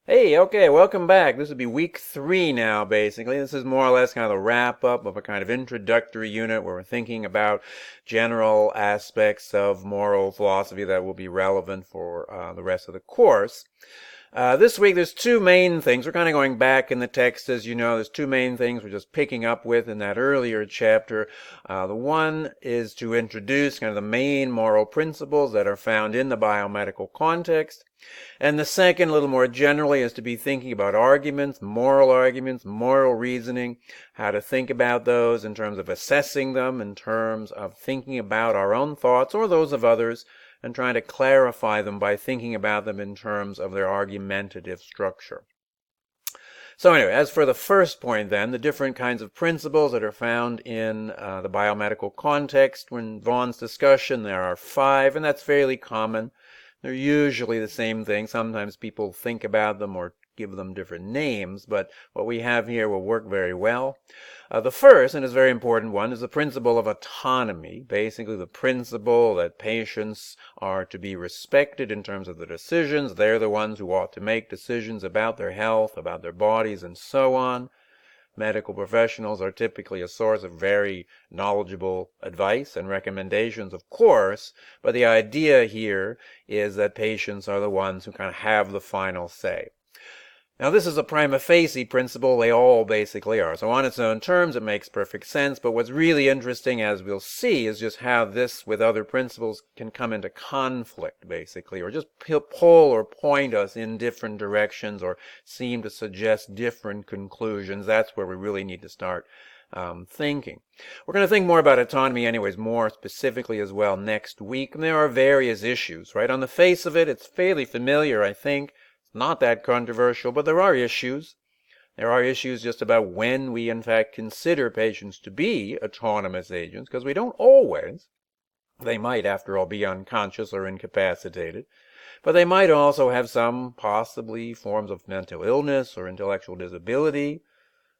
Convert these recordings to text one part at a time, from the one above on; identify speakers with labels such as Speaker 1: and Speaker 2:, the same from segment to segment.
Speaker 1: Hey, okay, welcome back. This would be week 3 now, basically. This is more or less kind of the wrap up of a kind of introductory unit where we're thinking about general aspects of moral philosophy that will be relevant for the rest of the course. This week there's two main things. We're kind of going back in the text, as you know. There's two main things we're just picking up with in that earlier chapter. The one is to introduce kind of the main moral principles that are found in the biomedical context. And the second, a little more generally, is to be thinking about arguments, moral reasoning, how to think about those in terms of assessing them, in terms of thinking about our own thoughts or those of others, and trying to clarify them by thinking about them in terms of their argumentative structure. So anyway, as for the first point then, the different kinds of principles that are found in the biomedical context, in Vaughan's discussion, there are 5, and that's fairly common. They're usually the same thing. Sometimes people think about them or give them different names, but what we have here will work very well. The first, and is a very important one, is the principle of autonomy. Basically, the principle that patients are to be respected in terms of the decisions. They're the ones who ought to make decisions about their health, about their bodies, and so on. Medical professionals are typically a source of very knowledgeable advice and recommendations, of course, but the idea here is that patients are the ones who kind of have the final say. Now, this is a prima facie principle. They all basically are. So on its own terms, it makes perfect sense. But what's really interesting, as we'll see, is just how this with other principles can come into conflict, basically, or just pull or point us in different directions or seem to suggest different conclusions. That's where we really need to start thinking. We're going to think more about autonomy anyways, more specifically as well next week. And there are various issues, right? On the face of it, it's fairly familiar, I think. Not that controversial, but there are issues. There are issues just about when we in fact consider patients to be autonomous agents, because we don't always. They might, after all, be unconscious or incapacitated, but they might also have some possibly forms of mental illness or intellectual disability.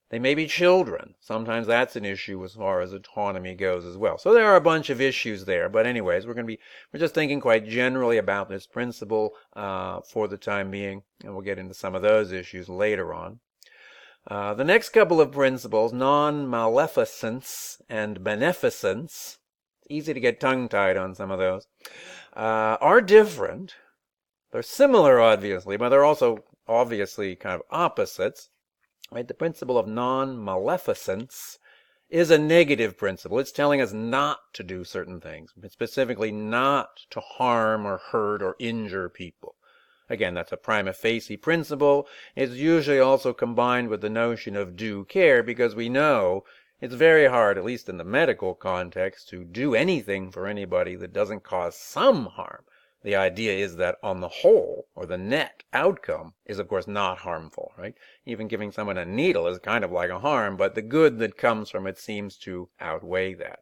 Speaker 1: They may be children. Sometimes that's an issue as far as autonomy goes as well. So there are a bunch of issues there. But anyways, we're just thinking quite generally about this principle for the time being, and we'll get into some of those issues later on. The next couple of principles, non-maleficence and beneficence, it's easy to get tongue-tied on some of those, are different. They're similar, obviously, but they're also obviously kind of opposites. Right? The principle of non-maleficence is a negative principle. It's telling us not to do certain things, specifically not to harm or hurt or injure people. Again, that's a prima facie principle. It's usually also combined with the notion of due care, because we know it's very hard, at least in the medical context, to do anything for anybody that doesn't cause some harm. The idea is that on the whole, or the net outcome, is of course not harmful, right? Even giving someone a needle is kind of like a harm, but the good that comes from it seems to outweigh that.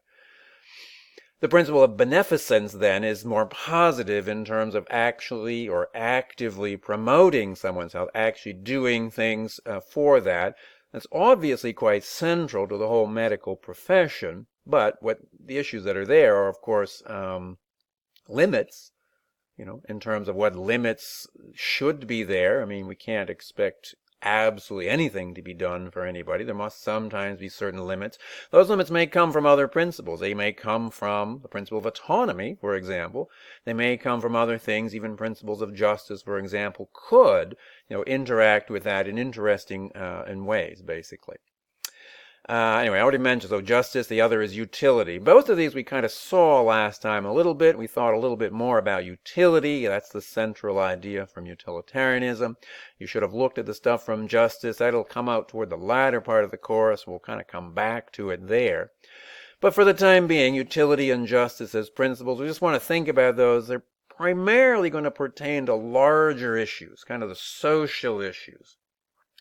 Speaker 1: The principle of beneficence, then, is more positive in terms of actually or actively promoting someone's health, actually doing things for that. That's obviously quite central to the whole medical profession, but what the issues that are there are, of course, limits. In terms of what limits should be there. I mean, we can't expect absolutely anything to be done for anybody. There must sometimes be certain limits. Those limits may come from other principles. They may come from the principle of autonomy, for example. They may come from other things. Even principles of justice, for example, could, interact with that in interesting in ways, basically. Anyway, I already mentioned, so justice, the other is utility. Both of these we kind of saw last time a little bit. We thought a little bit more about utility. That's the central idea from utilitarianism. You should have looked at the stuff from justice. That'll come out toward the latter part of the course. We'll kind of come back to it there. But for the time being, utility and justice as principles, we just want to think about those. They're primarily going to pertain to larger issues, kind of the social issues.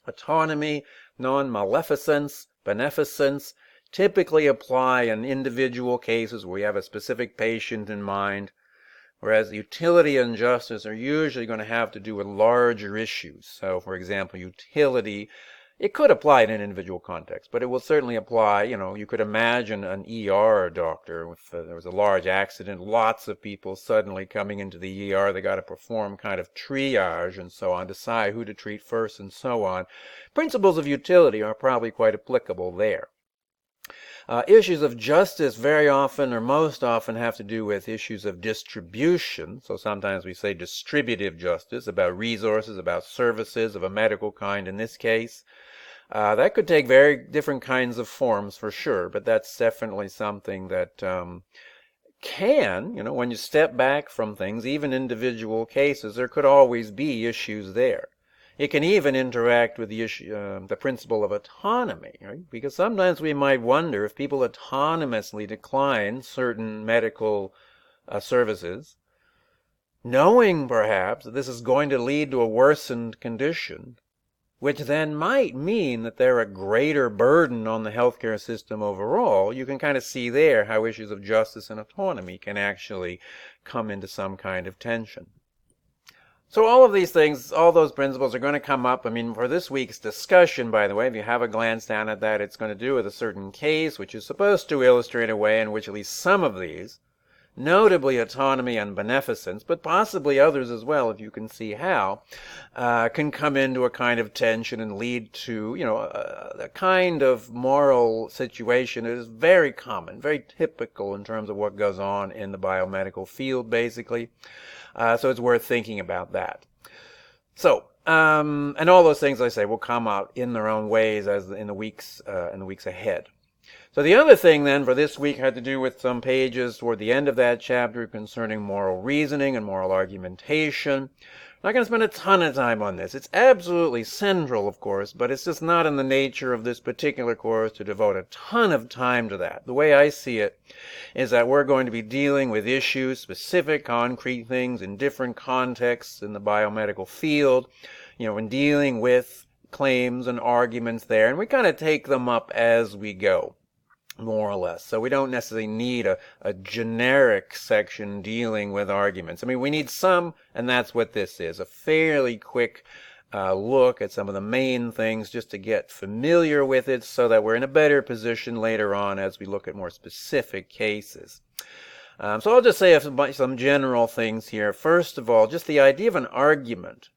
Speaker 1: Autonomy, non-maleficence, beneficence typically apply in individual cases where we have a specific patient in mind, whereas utility and justice are usually going to have to do with larger issues. So, for example, utility It could apply in an individual context, but it will certainly apply, you could imagine an ER doctor if there was a large accident, lots of people suddenly coming into the ER, they got to perform kind of triage and so on, decide who to treat first and so on. Principles of utility are probably quite applicable there. Issues of justice very often or most often have to do with issues of distribution. So sometimes we say distributive justice, about resources, about services of a medical kind in this case. That could take very different kinds of forms for sure, but that's definitely something that can, when you step back from things, even individual cases, there could always be issues there. It can even interact with the issue, the principle of autonomy, right? Because sometimes we might wonder if people autonomously decline certain medical services, knowing perhaps that this is going to lead to a worsened condition, which then might mean that they're a greater burden on the healthcare system overall. You can kind of see there how issues of justice and autonomy can actually come into some kind of tension. So all of these things, all those principles are going to come up. I mean, for this week's discussion, by the way, if you have a glance down at that, it's going to do with a certain case, which is supposed to illustrate a way in which at least some of these, notably autonomy and beneficence, but possibly others as well, if you can see how, can come into a kind of tension and lead to, a kind of moral situation that is very common, very typical in terms of what goes on in the biomedical field, basically. So it's worth thinking about that. So, and all those things, I say, will come out in their own ways as in the weeks ahead. So the other thing then for this week had to do with some pages toward the end of that chapter concerning moral reasoning and moral argumentation. I'm not going to spend a ton of time on this. It's absolutely central, of course, but it's just not in the nature of this particular course to devote a ton of time to that. The way I see it is that we're going to be dealing with issues, specific, concrete things in different contexts in the biomedical field, in dealing with claims and arguments there, and we kind of take them up as we go, more or less. So we don't necessarily need a generic section dealing with arguments. I mean, we need some, and that's what this is, a fairly quick look at some of the main things just to get familiar with it so that we're in a better position later on as we look at more specific cases. So I'll just say some general things here. First of all, just the idea of an argument,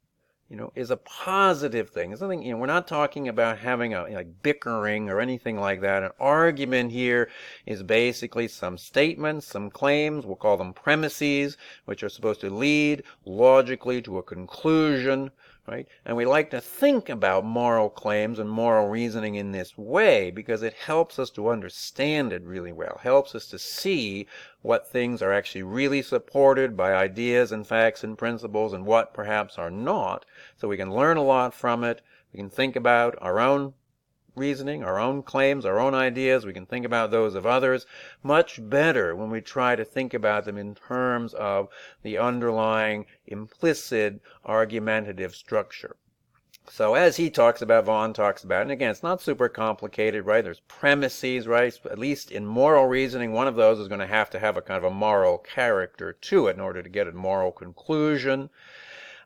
Speaker 1: is a positive thing. It's something, we're not talking about having a bickering or anything like that. An argument here is basically some statements, some claims, we'll call them premises, which are supposed to lead logically to a conclusion, right? And we like to think about moral claims and moral reasoning in this way because it helps us to understand it really well, helps us to see what things are actually really supported by ideas and facts and principles and what perhaps are not. So we can learn a lot from it. We can think about our own reasoning, our own claims, our own ideas. We can think about those of others much better when we try to think about them in terms of the underlying implicit argumentative structure. So as he talks about, Vaughan talks about, and again, it's not super complicated, right? There's premises, right? At least in moral reasoning, one of those is going to have a kind of a moral character to it in order to get a moral conclusion.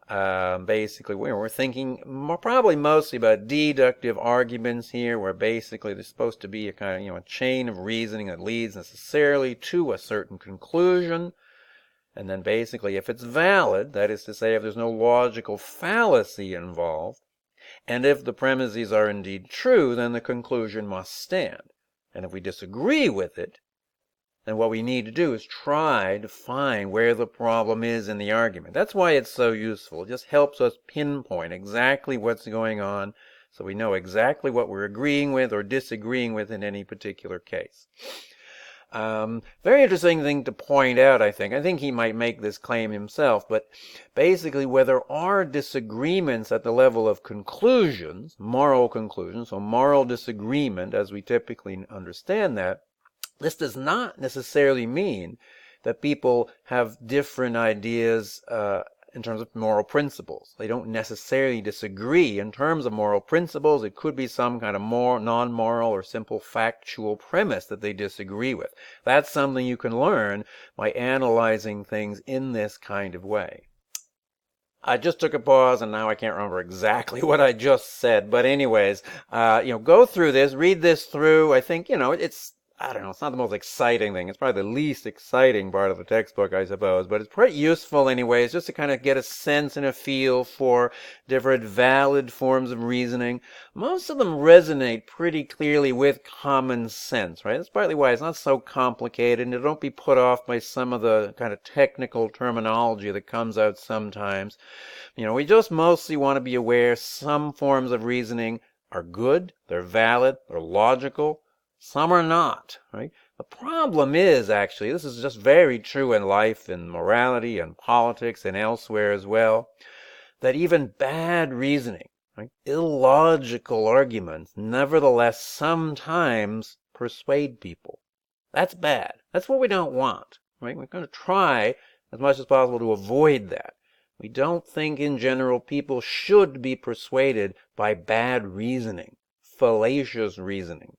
Speaker 1: Basically, we're thinking probably mostly about deductive arguments here, where basically there's supposed to be a kind of, a chain of reasoning that leads necessarily to a certain conclusion. And then basically, if it's valid, that is to say, if there's no logical fallacy involved, and if the premises are indeed true, then the conclusion must stand. And if we disagree with it, then what we need to do is try to find where the problem is in the argument. That's why it's so useful. It just helps us pinpoint exactly what's going on so we know exactly what we're agreeing with or disagreeing with in any particular case. Very interesting thing to point out, I think. I think he might make this claim himself, but basically where there are disagreements at the level of conclusions, moral conclusions, so moral disagreement as we typically understand that, this does not necessarily mean that people have different ideas in terms of moral principles. They don't necessarily disagree in terms of moral principles. It could be some kind of more non-moral or simple factual premise that they disagree with. That's something you can learn by analyzing things in this kind of way. I just took a pause and now I can't remember exactly what I just said. But anyways, go through this, read this through. I think, I don't know, it's not the most exciting thing. It's probably the least exciting part of the textbook, I suppose. But it's pretty useful anyways, just to kind of get a sense and a feel for different valid forms of reasoning. Most of them resonate pretty clearly with common sense, right? That's partly why it's not so complicated, and don't be put off by some of the kind of technical terminology that comes out sometimes. We just mostly want to be aware some forms of reasoning are good, they're valid, they're logical. Some are not, right? The problem is, actually, this is just very true in life, in morality, and politics, and elsewhere as well, that even bad reasoning, right, illogical arguments, nevertheless sometimes persuade people. That's bad. That's what we don't want, right? We're going to try as much as possible to avoid that. We don't think in general people should be persuaded by bad reasoning, fallacious reasoning.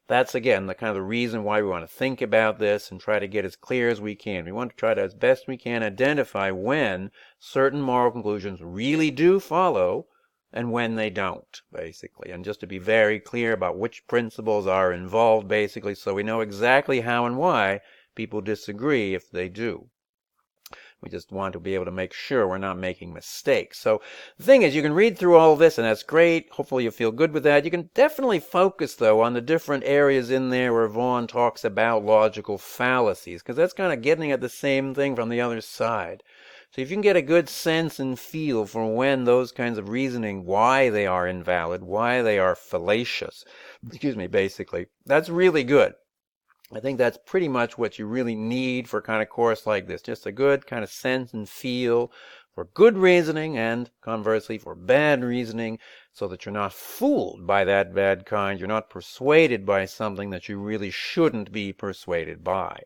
Speaker 1: That's, again, the kind of the reason why we want to think about this and try to get as clear as we can. We want to try to, as best we can, identify when certain moral conclusions really do follow and when they don't, basically. And just to be very clear about which principles are involved, basically, so we know exactly how and why people disagree if they do. We just want to be able to make sure we're not making mistakes. So the thing is, you can read through all of this, and that's great. Hopefully you feel good with that. You can definitely focus, though, on the different areas in there where Vaughan talks about logical fallacies, because that's kind of getting at the same thing from the other side. So if you can get a good sense and feel for when those kinds of reasoning, why they are invalid, why they are fallacious, basically, that's really good. I think that's pretty much what you really need for a kind of course like this. Just a good kind of sense and feel for good reasoning and, conversely, for bad reasoning, so that you're not fooled by that bad kind. You're not persuaded by something that you really shouldn't be persuaded by.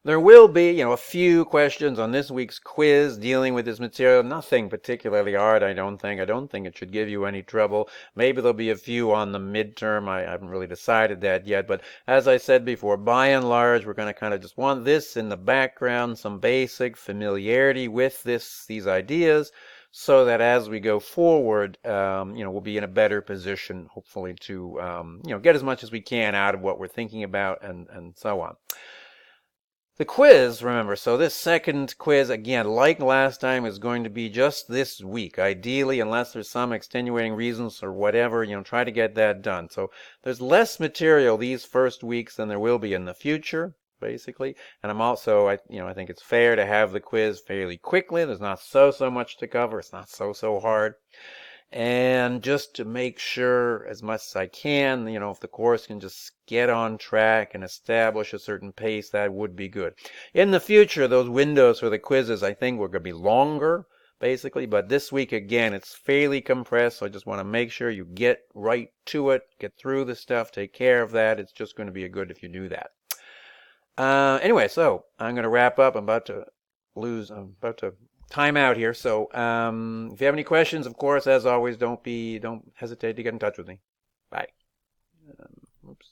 Speaker 1: There will be, a few questions on this week's quiz dealing with this material. Nothing particularly hard, I don't think. I don't think it should give you any trouble. Maybe there'll be a few on the midterm. I haven't really decided that yet. But as I said before, by and large, we're going to kind of just want this in the background, some basic familiarity with these ideas, so that as we go forward, we'll be in a better position, hopefully, to, get as much as we can out of what we're thinking about and so on. The quiz, remember, so this second quiz, again, like last time, is going to be just this week. Ideally, unless there's some extenuating reasons or whatever, try to get that done. So there's less material these first weeks than there will be in the future, basically. And I'm also, I think it's fair to have the quiz fairly quickly. There's not so much to cover. It's not so hard. And just to make sure as much as I can, if the course can just get on track and establish a certain pace, that would be good. In the future, those windows for the quizzes, I think, were going to be longer, basically. But this week, again, it's fairly compressed. So I just want to make sure you get right to it, get through the stuff, take care of that. It's just going to be good if you do that. Anyway, so I'm going to wrap up. I'm about to time out here. So if you have any questions, of course, as always, don't hesitate to get in touch with me. Bye. Oops.